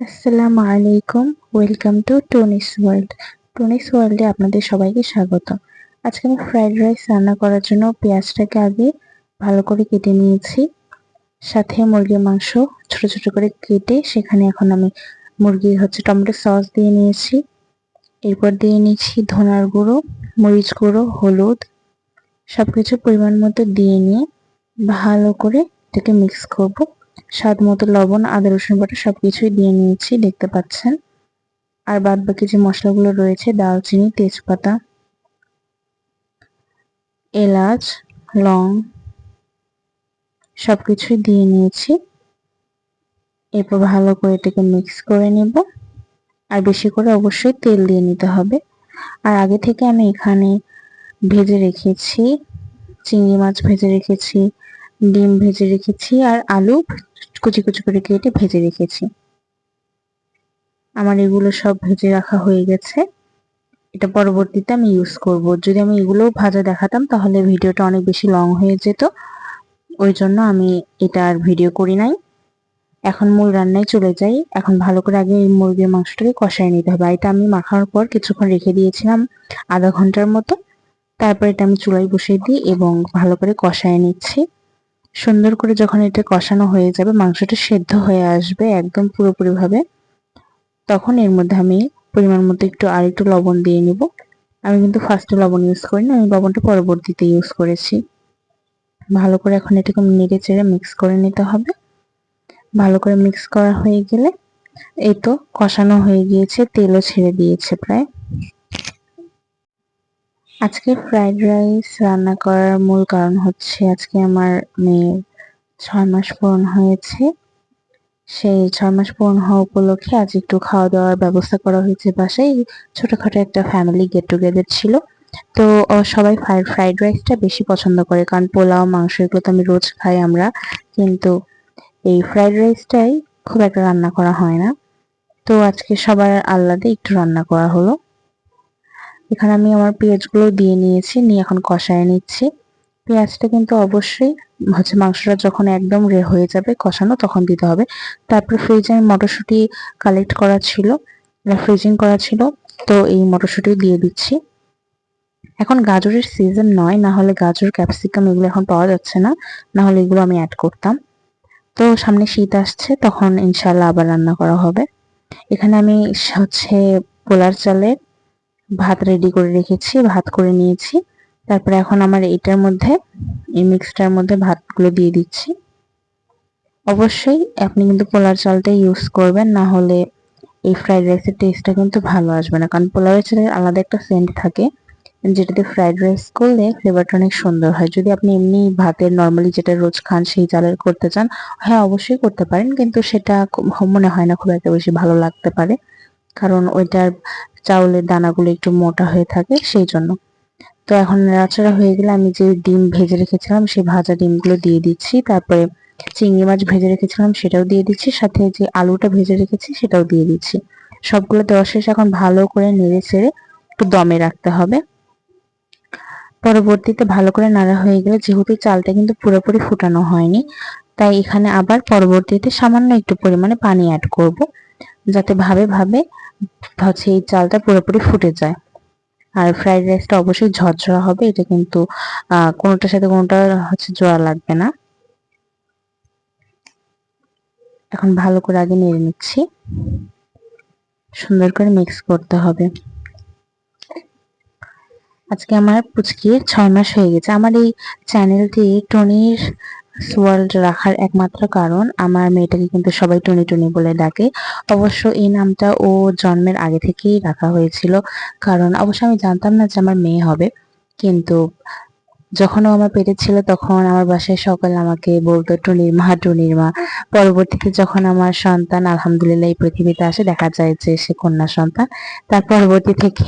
আসসালামু আলাইকুম। Welcome to Tony's world. Tony's ওয়ার্ল্ডে আপনাদের সবাইকে স্বাগত। আজকে আমি ফ্রাইড রাইস রান্না করার জন্য পেঁয়াজটাকে আগে ভালো করে কেটে নিয়েছি। সাথে মুরগির মাংস ছোট ছোট করে কেটে সেখানে এখন আমি মুরগির টমেটো সস দিয়ে নিয়েছি। এরপর দিয়ে নিয়েছি ধনার গুঁড়ো, মরিচ গুঁড়ো, হলুদ, সবকিছু পরিমাণ মতো দিয়ে নিয়ে ভালো করে এটাকে মিক্স করব। স্বাদ মতো লবণ, আদা রসুন বাটা সবকিছুই দিয়ে নিয়েছি, দেখতে পাচ্ছেন। আর বাদ বাকি যে মশলাগুলো রয়েছে দারচিনি, তেজপাতা, এলাচ, লং সবকিছুই দিয়ে নিয়েছি। এরপর ভালো করে এটাকে মিক্স করে নেব। আর বেশি করে অবশ্যই তেল দিয়ে নিতে হবে। আর আগে থেকে আমি এখানে ভেজে রেখেছি, চিংড়ি মাছ ভেজে রেখেছি, ডিম ভেজে রেখেছি, আর আলু কুচি কুচি করে কেটে ভেজে রেখেছি। আমার এগুলো সব ভেজে রাখা হয়ে গেছে। এটা পরবর্তীতে আমি ইউজ করব। যদি আমি এগুলো ভাজা দেখাতাম তাহলে ভিডিওটা অনেক বেশি লং হয়ে যেত, ওই জন্য আমি এটা আর ভিডিও করি নাই। এখন মূল রান্নায় চলে যাই। এখন ভালো করে আগে এই মুরগির মাংসটাকে কষায় নিতে হবে। এটা আমি মাখানোর পর কিছুক্ষণ রেখে দিয়েছিলাম, আধা ঘন্টার মতো। তারপর এটা আমি চুলায় বসিয়ে দিই এবং ভালো করে কষায় নিচ্ছি। সুন্দর করে যখন এটা কষানো হয়ে যাবে, মাংসটা সেদ্ধ হয়ে আসবে একদম পুরোপুরি ভাবে, তখন এর মধ্যে আমি পরিমাণ মতো একটু লবণ দিয়ে নিব। আমি কিন্তু ফার্স্টে লবণ ইউজ করি না, আমি লবণটা পরবর্তীতে ইউজ করেছি। ভালো করে এখন এটাকে নেড়ে চেড়ে মিক্স করে নিতে হবে। ভালো করে মিক্স করা হয়ে গেলে এই তো কষানো হয়ে গিয়েছে, তেলও ছেড়ে দিয়েছে প্রায়। আজকে ফ্রাইড রাইস রান্না করার মূল কারণ হচ্ছে আজকে আমার মেয়ের 6 মাস পূরণ হয়েছে। সেই 6 মাস পূরণ হওয়া উপলক্ষে আজ একটু খাওয়া দাওয়ার ব্যবস্থা করা হয়েছে বাসায়। ছোটখাটো একটা ফ্যামিলি গেট টুগেদার ছিল। তো সবাই ফ্রাইড রাইসটা বেশি পছন্দ করে, কারণ পোলাও, মাংস এগুলো তো আমি রোজ খাই আমরা, কিন্তু এই ফ্রাইড রাইসটাই খুব একটা রান্না করা হয় না। তো আজকে সবার আহ্লাদে একটু রান্না করা হলো। এখানে আমি আমার পেঁয়াজগুলো দিয়ে নিয়েছি, নিয়ে এখন কষায় নিচ্ছি। পেঁয়াজটা কিন্তু অবশ্যই মাংসটা যখন একদম হয়ে যাবে কষানো তখন দিতে হবে। তারপর ফ্রিজে মটরশুঁটি কালেক্ট করা ছিল, ফ্রিজিং করা ছিল, তো এই মটরশুঁটি দিয়ে দিচ্ছি। এখন গাজরের সিজন নয়, না হলে গাজর, ক্যাপসিকাম এগুলো এখন পাওয়া যাচ্ছে না, না হলে এগুলো আমি অ্যাড করতাম। তো সামনে শীত আসছে, তখন ইনশাল্লাহ আবার রান্না করা হবে। এখানে আমি হচ্ছে পোলার চালের ভাত রেডি করে রেখেছি, ভাত করে নিয়েছি। তারপরে এখন আমার এটার মধ্যে, এই মিক্সটার মধ্যে ভাতগুলো দিয়ে দিচ্ছি। অবশ্যই আপনি কিন্তু পোলার চালটা ইউজ করবেন, না হলে এই ফ্রাইড রাইসের টেস্টটা কিন্তু ভালো আসবে না, কারণ পোলাও চালের আলাদা একটা সেন্ট থাকে, যেটাতে ফ্রাইড রাইস করলে ফ্লেভারটা অনেক সুন্দর হয়। যদি আপনি এমনি ভাতের নর্মালি যেটা রোজ খান সেই চালের করতে চান, হ্যাঁ অবশ্যই করতে পারেন, কিন্তু সেটা মনে হয় না খুব একটা বেশি ভালো লাগতে পারে, কারণ ওইটার চাউলের দানাগুলো একটু মোটা হয়ে থাকে, সেই জন্য। তো এখন নাড়াচাড়া হয়ে গেলে আমি যে ডিম ভেজে রেখেছিলাম সেই ভাজা ডিমগুলো দিয়ে দিচ্ছি। তারপরে চিংড়ি মাছ ভেজে রেখেছিলাম সেটাও দিয়ে দিচ্ছি, সাথে যে আলুটা ভেজে রেখেছি সেটাও দিয়ে দিচ্ছি। সবগুলো দেওয়া শেষে এখন ভালো করে নেড়ে চেড়ে একটু দমে রাখতে হবে। পরবর্তীতে ভালো করে নাড়া হয়ে গেলে, যেহেতু চালটা কিন্তু পুরোপুরি ফুটানো হয়নি, তাই এখানে আবার পরবর্তীতে সামান্য একটু পরিমাণে পানি অ্যাড করব, যাতে ভাবে ভাবে এই চালটা পুরোপুরি ফুটে যায়। আর ফ্রাইড রাইসটা অবশ্যই ঝরঝরা হবে, এটা কিন্তু কোনোটার সাথে কোনোটা জোড়া লাগবে না। এখন ভালো করে আগে নেড়ে নিচ্ছি, সুন্দর করে মিক্স করতে হবে। আজকে আমার পুচকির 6 মাস হয়ে গেছে। আমার এই চ্যানেলটি টনির ওয়ার্ল্ড রাখার একমাত্র কারণ, আমার মেয়েটাকে কিন্তু সবাই টনি টনি বলে ডাকে। অবশ্য এই নামটা ও জন্মের আগে থেকেই রাখা হয়েছিল, কারণ অবশ্য আমি জানতাম না যে আমার মেয়ে হবে, কিন্তু যখন ও আমার পেটে ছিল তখন আমার বাসায় সকলে আমাকে বলতো টুনির মা, টুনির মা। পরবর্তীতে যখন আমার সন্তান আলহামদুলিল্লাহ এই পৃথিবীতে আসে, দেখা যায় যে সে কন্যা সন্তান। তার পরবর্তী থেকে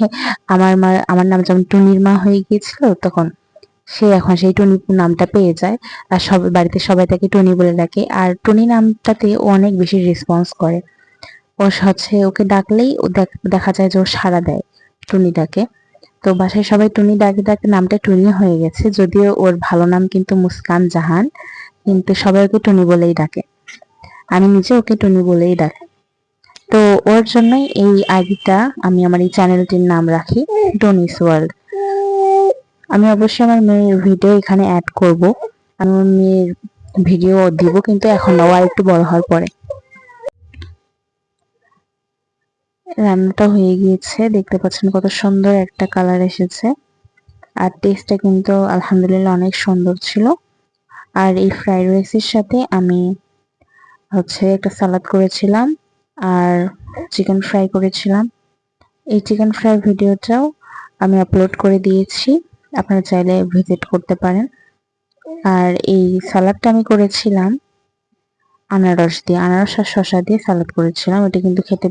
আমার নাম যেমন টুনির মা হয়ে গিয়েছিল, তখন সে এখন সেই টুনি নামটা পেয়ে যায়। আর সব বাড়িতে সবাই তাকে টুনি বলে ডাকে, আর টুনি নামটাতে ও অনেক বেশি রেসপন্স করে। ও ওকে ডাকলেই ও দেখা যায় যে ও সাড়া দেয় টুনি ডাকে। তো বাসায় সবাই টুনি ডাকে ডাকে নামটা টুনি হয়ে গেছে, যদিও ওর ভালো নাম কিন্তু মুস্কান জাহান, কিন্তু সবাই ওকে টুনি বলেই ডাকে। আমি নিজে ওকে টুনি বলেই ডাকি। তো ওর জন্যই এই আইডিটা আমি আমার এই চ্যানেলটির নাম রাখি ডোনিস ওয়ার্ল্ড। আমি অবশ্যই আমার মেয়ের ভিডিও এখানে অ্যাড করব, আমি আমার মেয়ের ভিডিও দিব, কিন্তু এখন না, ও আর একটু বড় হওয়ার পরে। রান্নাটা হয়ে গিয়েছে, দেখতে পাচ্ছেন কত সুন্দর একটা কালার এসেছে, আর টেস্টটা কিন্তু আলহামদুলিল্লাহ অনেক সুন্দর ছিল। আর এই ফ্রাইড রাইসের সাথে আমি একটা সালাদ করেছিলাম আর চিকেন ফ্রাই করেছিলাম। এই চিকেন ফ্রাই ভিডিওটাও আমি আপলোড করে দিয়েছি, আপনারা চাইলে ভিজিট করতে পারেন। আর এই সালাদটা আমি করেছিলাম আনারস দিয়ে, আনারস আর শসা দিয়ে সালাদ করেছিলাম, ওটা কিন্তু খেতে